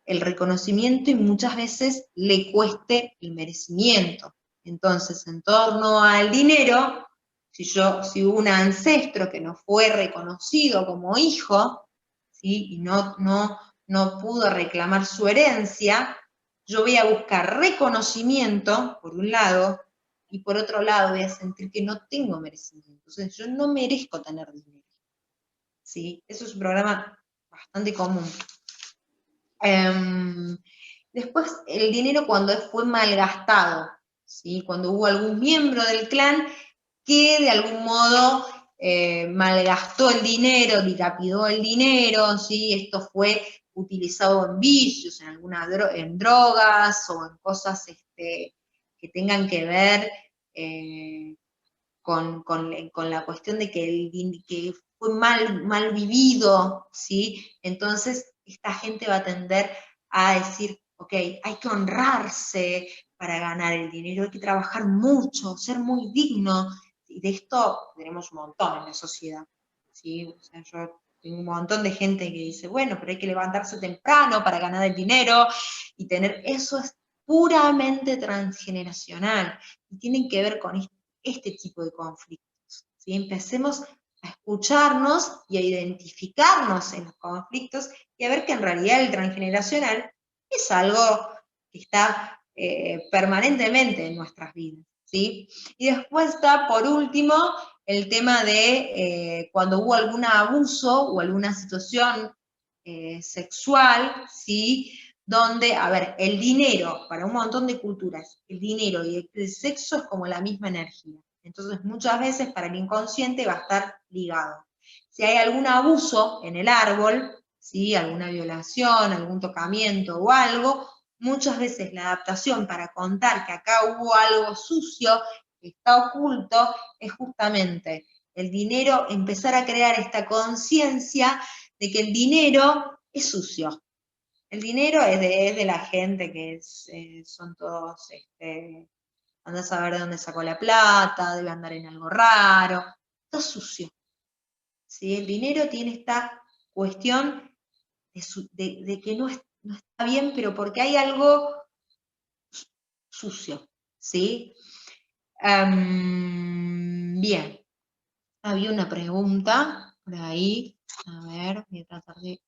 El reconocimiento y muchas veces le cueste el merecimiento. Entonces, en torno al dinero, si hubo un ancestro que no fue reconocido como hijo, ¿sí? Y no pudo reclamar su herencia, yo voy a buscar reconocimiento, por un lado, y por otro lado voy a sentir que no tengo merecimiento. Entonces, yo no merezco tener dinero. ¿Sí? Eso es un programa bastante común. Después, el dinero cuando fue malgastado, ¿sí? Cuando hubo algún miembro del clan que de algún modo malgastó el dinero, dilapidó el dinero, ¿sí? Esto fue utilizado en vicios, en drogas o en cosas que tengan que ver con la cuestión de que fue mal vivido, ¿sí? Entonces, esta gente va a tender a decir, ok, hay que honrarse para ganar el dinero, hay que trabajar mucho, ser muy digno, y de esto tenemos un montón en la sociedad, ¿sí? O sea, yo tengo un montón de gente que dice, bueno, pero hay que levantarse temprano para ganar el dinero, y eso es puramente transgeneracional, y tienen que ver con este tipo de conflictos, ¿sí? Empecemos a escucharnos y a identificarnos en los conflictos y a ver que en realidad el transgeneracional es algo que está permanentemente en nuestras vidas, ¿sí? Y después está, por último, el tema de cuando hubo algún abuso o alguna situación sexual, ¿sí? Donde, a ver, el dinero, para un montón de culturas, el dinero y el sexo es como la misma energía. Entonces, muchas veces para el inconsciente va a estar ligado. Si hay algún abuso en el árbol, ¿sí? Alguna violación, algún tocamiento o algo, muchas veces la adaptación para contar que acá hubo algo sucio, que está oculto, es justamente el dinero, empezar a crear esta conciencia de que el dinero es sucio. El dinero es de la gente que son todos, anda a saber de dónde sacó la plata, debe andar en algo raro, está sucio. ¿Sí? El dinero tiene esta cuestión de que no está bien, pero porque hay algo sucio. ¿Sí? Bien, había una pregunta por ahí, a ver, voy a tratar de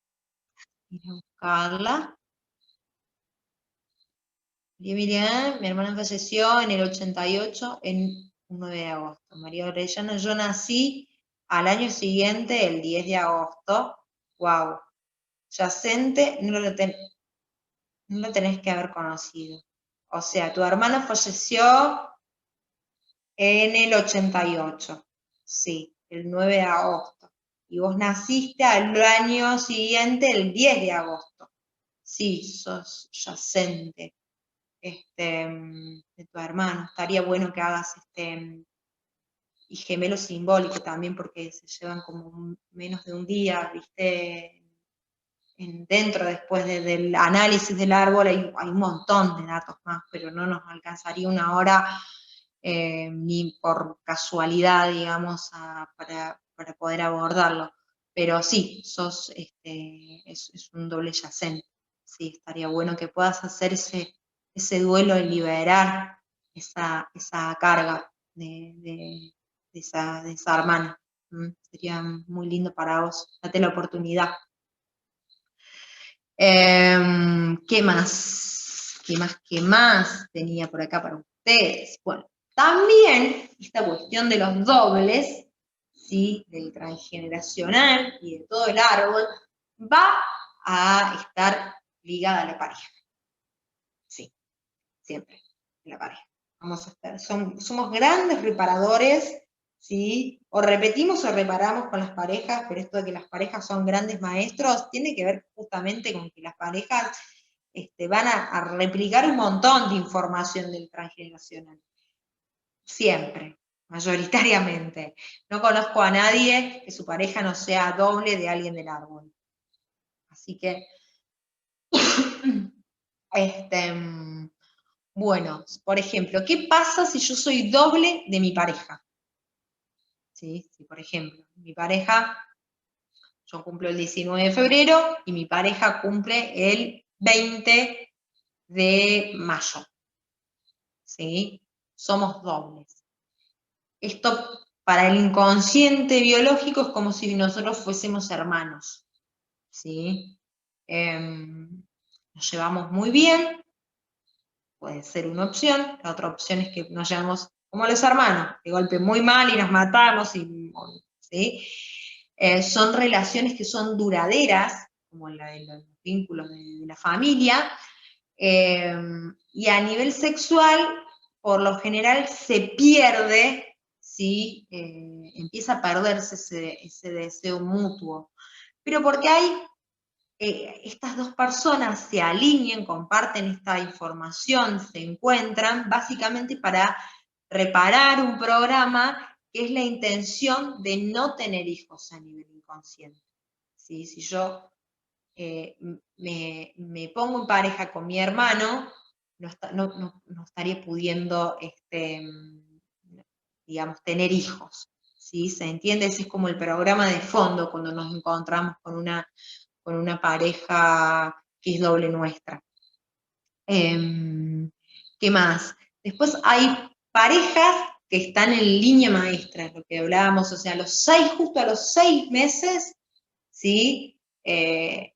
ir a buscarla. Miriam, mi hermana falleció en el 88, en 9 de agosto. María Orellana, yo nací al año siguiente, el 10 de agosto. Wow. Yacente, no lo tenés que haber conocido. O sea, tu hermana falleció en el 88. Sí, el 9 de agosto. Y vos naciste al año siguiente, el 10 de agosto. Sí, sos yacente. De tu hermano. Estaría bueno que hagas y gemelo simbólico también, porque se llevan como menos de un día, ¿viste? Dentro después del análisis del árbol hay un montón de datos más, pero no nos alcanzaría una hora ni por casualidad, digamos, para poder abordarlo. Pero sí, es un doble yacente. Sí, estaría bueno que puedas hacer ese duelo y liberar esa carga de esa hermana. Sería muy lindo para vos. Date la oportunidad. ¿Qué más? ¿Qué más tenía por acá para ustedes? Bueno, también esta cuestión de los dobles, ¿sí? Del transgeneracional y de todo el árbol, va a estar ligada a la pareja. Sí, siempre, la pareja. Vamos a estar, somos grandes reparadores, ¿sí? O repetimos o reparamos con las parejas, pero esto de que las parejas son grandes maestros tiene que ver justamente con que las parejas van a replicar un montón de información del transgeneracional. Siempre, mayoritariamente. No conozco a nadie que su pareja no sea doble de alguien del árbol. Así que, bueno, por ejemplo, ¿qué pasa si yo soy doble de mi pareja? ¿Sí? Si, por ejemplo, mi pareja, yo cumplo el 19 de febrero y mi pareja cumple el 20 de mayo. ¿Sí? Somos dobles. Esto para el inconsciente biológico es como si nosotros fuésemos hermanos. ¿Sí? Nos llevamos muy bien, puede ser una opción. La otra opción es que nos llevamos como los hermanos, de golpe muy mal y nos matamos, ¿sí? Son relaciones que son duraderas, como los vínculos de la familia, y a nivel sexual, por lo general, se pierde, ¿sí? Empieza a perderse ese deseo mutuo. Pero porque estas dos personas se alinean, comparten esta información, se encuentran básicamente para reparar un programa que es la intención de no tener hijos a nivel inconsciente. ¿Sí? Si yo me pongo en pareja con mi hermano, no estaría pudiendo, digamos, tener hijos. ¿Sí? ¿Se entiende? Ese es como el programa de fondo cuando nos encontramos con una pareja que es doble nuestra. ¿Qué más? Después hay parejas que están en línea maestra, lo que hablábamos, o sea, justo a los 6 meses, ¿sí? De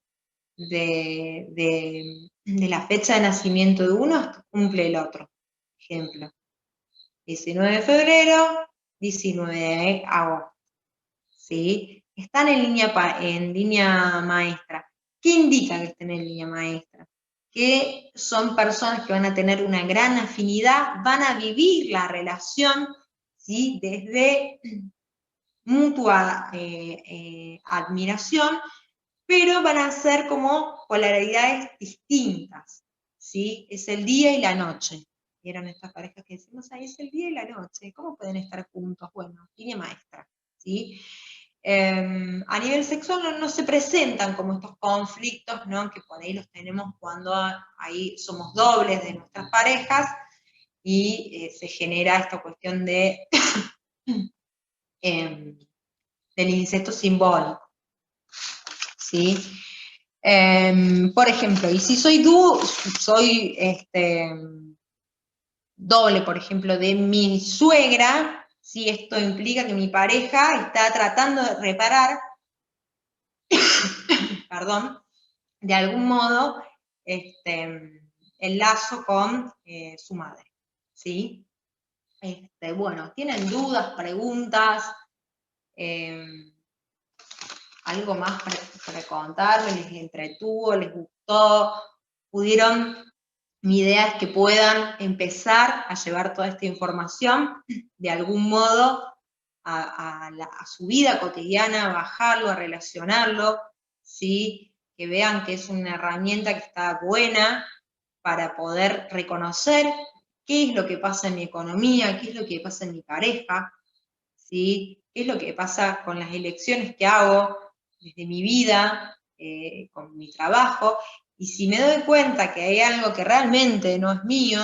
la fecha de nacimiento de uno cumple el otro. Ejemplo, 19 de febrero, 19 de agosto. ¿Sí? Están en línea maestra. ¿Qué indica que estén en línea maestra? Que son personas que van a tener una gran afinidad, van a vivir la relación, ¿sí? Desde mutua admiración, pero van a ser como polaridades distintas, ¿sí? Es el día y la noche. ¿Vieron estas parejas que decimos ahí? Es el día y la noche. ¿Cómo pueden estar juntos? Bueno, línea maestra, ¿sí? A nivel sexual no se presentan como estos conflictos, ¿no? Que por ahí los tenemos cuando ahí somos dobles de nuestras parejas y se genera esta cuestión del incesto simbólico, ¿sí? Por ejemplo, y si soy doble, por ejemplo, de mi suegra, ¿sí? Esto implica que mi pareja está tratando de reparar, perdón, de algún modo, el lazo con su madre, ¿sí? Bueno, ¿tienen dudas, preguntas? ¿Algo más para contarme? ¿Les entretuvo? ¿Les gustó? Mi idea es que puedan empezar a llevar toda esta información de algún modo a su vida cotidiana, a bajarlo, a relacionarlo, ¿sí? Que vean que es una herramienta que está buena para poder reconocer qué es lo que pasa en mi economía, qué es lo que pasa en mi pareja, ¿sí? Qué es lo que pasa con las elecciones que hago desde mi vida, con mi trabajo, y si me doy cuenta que hay algo que realmente no es mío,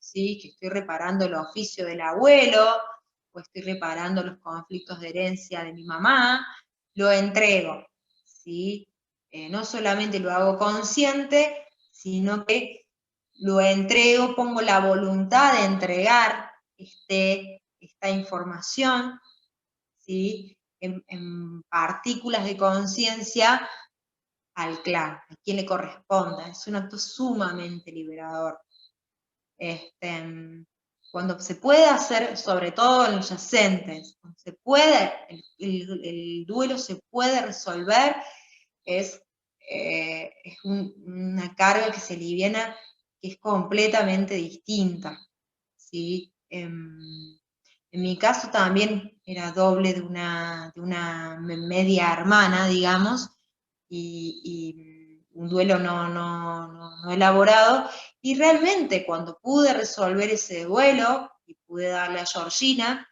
¿sí? Que estoy reparando el oficio del abuelo, o estoy reparando los conflictos de herencia de mi mamá, lo entrego, ¿sí? No solamente lo hago consciente, sino que lo entrego, pongo la voluntad de entregar esta información, ¿sí? En partículas de conciencia al clan, a quien le corresponda. Es un acto sumamente liberador. Cuando se puede hacer, sobre todo en los yacentes, cuando se puede, el duelo se puede resolver, es una carga que se aliviana, que es completamente distinta, ¿sí? En mi caso también era doble de una media hermana, digamos, y un duelo no elaborado, y realmente cuando pude resolver ese duelo, y pude darle a Georgina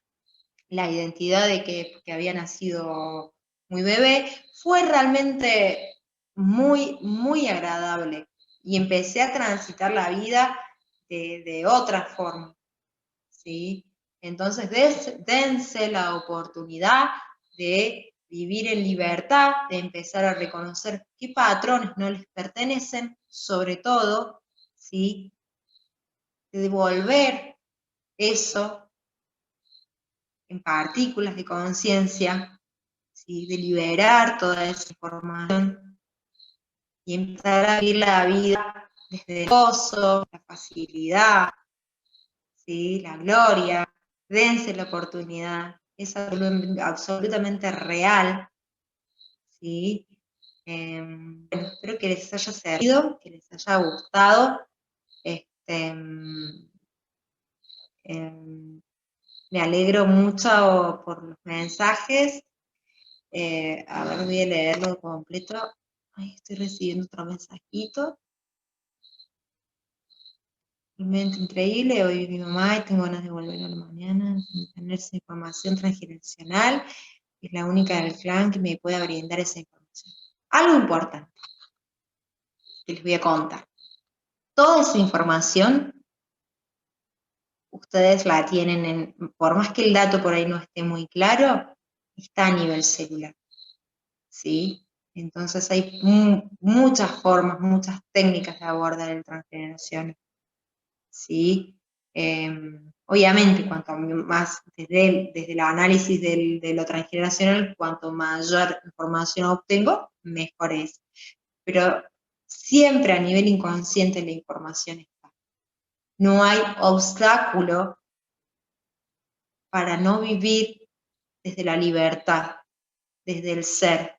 la identidad de que había nacido muy bebé, fue realmente muy, muy agradable, y empecé a transitar la vida de otra forma, ¿sí? Entonces, dense la oportunidad de vivir en libertad, de empezar a reconocer qué patrones no les pertenecen, sobre todo, ¿sí? De devolver eso en partículas de conciencia, ¿sí? De liberar toda esa información y empezar a vivir la vida desde el gozo, la facilidad, ¿sí? La gloria. Dense la oportunidad, es absolutamente real, ¿sí? Bueno, espero que les haya servido, que les haya gustado. Me alegro mucho por los mensajes. A ver, voy a leerlo completo. Ay, estoy recibiendo otro mensajito. Realmente increíble, hoy vi mi mamá y tengo ganas de volver a la mañana, tener esa información transgeneracional. Es la única del clan que me pueda brindar esa información. Algo importante que les voy a contar. Toda esa información, ustedes la tienen, por más que el dato por ahí no esté muy claro, está a nivel celular, ¿sí? Entonces hay muchas formas, muchas técnicas de abordar el transgeneracional, ¿sí? Obviamente, cuanto más, desde el análisis de lo transgeneracional, cuanto mayor información obtengo, mejor es. Pero siempre a nivel inconsciente la información está. No hay obstáculo para no vivir desde la libertad, desde el ser,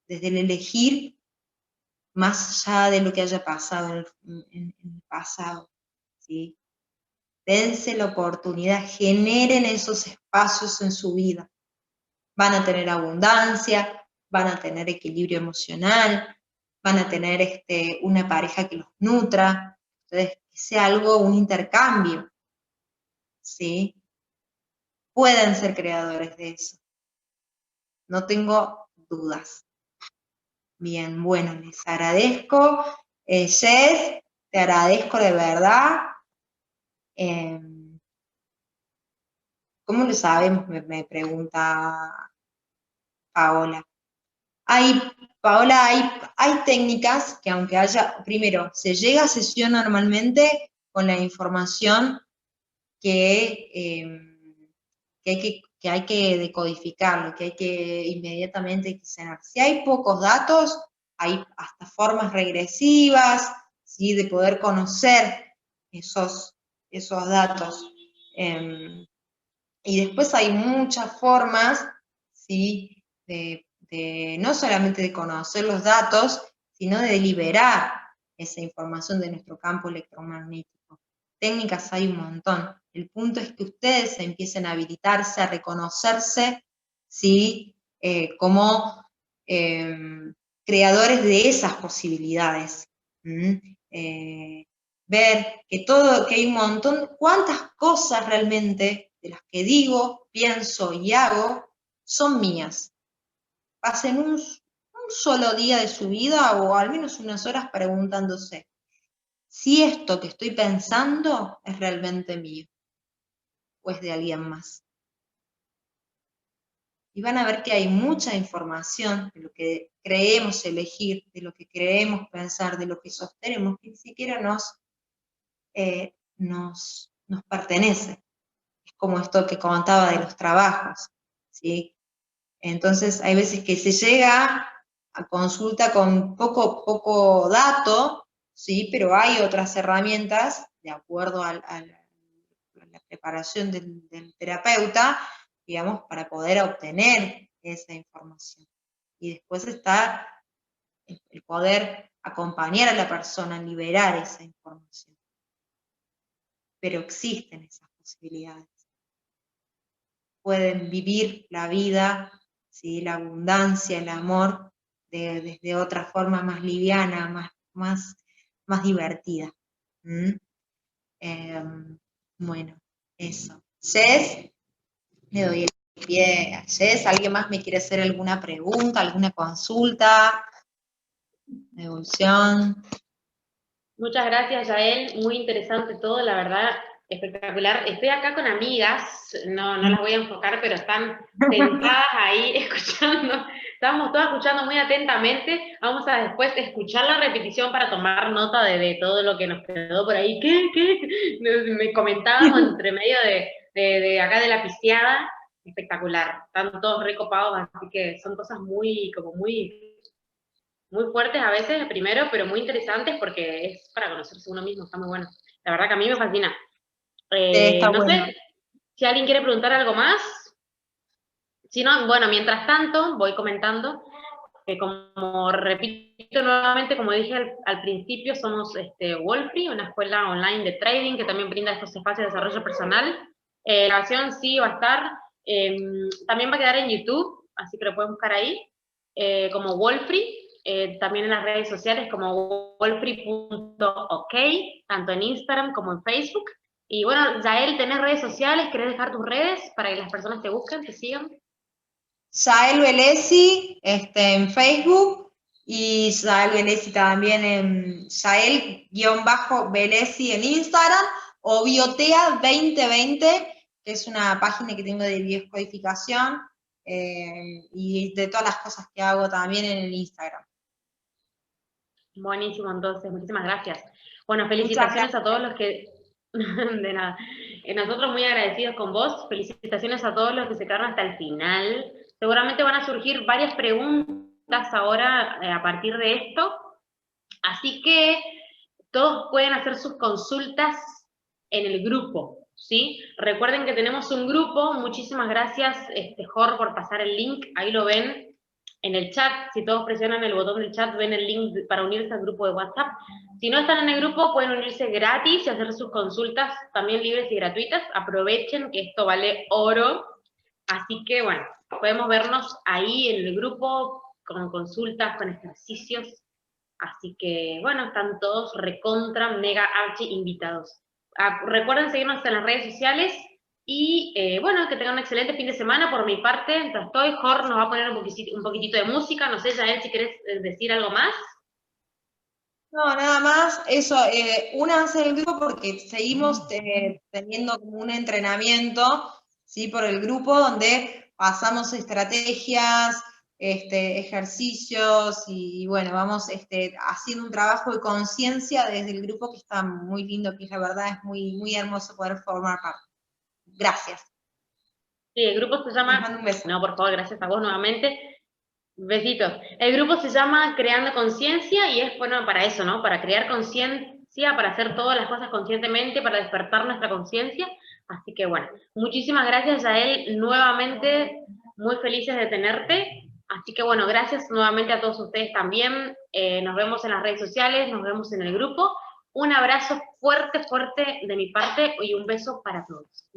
desde el elegir, más allá de lo que haya pasado en el pasado, ¿sí? Dense la oportunidad, generen esos espacios en su vida. Van a tener abundancia, van a tener equilibrio emocional, van a tener una pareja que los nutra, entonces que sea algo, un intercambio, ¿sí? Pueden ser creadores de eso. No tengo dudas. Bien, bueno, les agradezco. Jess, te agradezco de verdad. ¿Cómo lo sabemos? Me pregunta Paola. Paola, hay técnicas que aunque haya, primero, se llega a sesión normalmente con la información que hay que decodificarlo, que hay que inmediatamente examinar. Si hay pocos datos, hay hasta formas regresivas, ¿sí? De poder conocer esos datos. Y después hay muchas formas, ¿sí? No solamente de conocer los datos, sino de liberar esa información de nuestro campo electromagnético. Técnicas hay un montón. El punto es que ustedes empiecen a habilitarse, a reconocerse, ¿sí? Como creadores de esas posibilidades. Ver que hay un montón, cuántas cosas realmente de las que digo, pienso y hago son mías. Pasen un solo día de su vida o al menos unas horas preguntándose, si esto que estoy pensando es realmente mío o es de alguien más. Y van a ver que hay mucha información de lo que creemos elegir, de lo que creemos pensar, de lo que sostenemos, que ni siquiera nos pertenece. Es como esto que contaba de los trabajos, ¿sí? Entonces hay veces que se llega a consulta con poco dato, ¿sí? Pero hay otras herramientas, de acuerdo a la preparación del terapeuta, digamos, para poder obtener esa información. Y después está el poder acompañar a la persona a liberar esa información. Pero existen esas posibilidades. Pueden vivir la vida, ¿sí? La abundancia, el amor, desde otra forma más liviana, más divertida. Bueno, eso. Jess, le doy el pie a Jess. ¿Alguien más me quiere hacer alguna pregunta, alguna consulta? Devolución. Muchas gracias, Yael. Muy interesante todo, la verdad, espectacular. Estoy acá con amigas, no las voy a enfocar, pero están sentadas ahí escuchando. Estamos todas escuchando muy atentamente. Vamos a después escuchar la repetición para tomar nota de todo lo que nos quedó por ahí. ¿Qué? Me comentábamos entre medio de acá de la pisteada. Espectacular. Están todos recopados, así que son cosas muy fuertes a veces, primero, pero muy interesantes porque es para conocerse uno mismo, está muy bueno. La verdad que a mí me fascina. Está No bueno. sé si alguien quiere preguntar algo más. Si no, bueno, mientras tanto, voy comentando que como repito nuevamente, como dije al principio, somos Wolfree, una escuela online de trading que también brinda estos espacios de desarrollo personal. La grabación sí va a estar, también va a quedar en YouTube, así que lo pueden buscar ahí, como Wolfree. También en las redes sociales como wolfree.ok, tanto en Instagram como en Facebook. Y bueno, Yael, ¿tenés redes sociales? ¿Querés dejar tus redes para que las personas te busquen, te sigan? Yael Velesi en Facebook y Yael Velesi también en Yael-Velesi en Instagram o Biotea 2020, que es una página que tengo de biodescodificación y de todas las cosas que hago también en el Instagram. Buenísimo, entonces, muchísimas gracias. Bueno, Muchas felicitaciones gracias. a todos los que... De nada. Nosotros muy agradecidos con vos. Felicitaciones a todos los que se quedaron hasta el final. Seguramente van a surgir varias preguntas ahora a partir de esto. Así que todos pueden hacer sus consultas en el grupo, ¿sí? Recuerden que tenemos un grupo. Muchísimas gracias, Jor, por pasar el link. Ahí lo ven en el chat. Si todos presionan el botón del chat, ven el link para unirse al grupo de WhatsApp. Si no están en el grupo, pueden unirse gratis y hacer sus consultas también libres y gratuitas. Aprovechen que esto vale oro. Así que, bueno, podemos vernos ahí en el grupo con consultas, con ejercicios. Así que, bueno, están todos recontra, mega, archi invitados. Recuerden seguirnos en las redes sociales y, bueno, que tengan un excelente fin de semana. Por mi parte, ya estoy. Jor nos va a poner un poquitito de música. No sé, Yael, si querés decir algo más. No, nada más, eso, únanse al grupo porque seguimos teniendo como un entrenamiento, ¿sí? Por el grupo donde pasamos estrategias, ejercicios y bueno, vamos haciendo un trabajo de conciencia desde el grupo que está muy lindo, que la verdad es muy hermoso poder formar parte. Gracias. Sí, el grupo se Les llama... mando un beso. No, por favor, gracias a vos nuevamente. Besitos. El grupo se llama Creando Conciencia y es, bueno, para eso, ¿no? Para crear conciencia, para hacer todas las cosas conscientemente, para despertar nuestra conciencia. Así que, bueno, muchísimas gracias, Yael, nuevamente, muy felices de tenerte. Así que, bueno, gracias nuevamente a todos ustedes también. Nos vemos en las redes sociales, nos vemos en el grupo. Un abrazo fuerte, fuerte de mi parte y un beso para todos.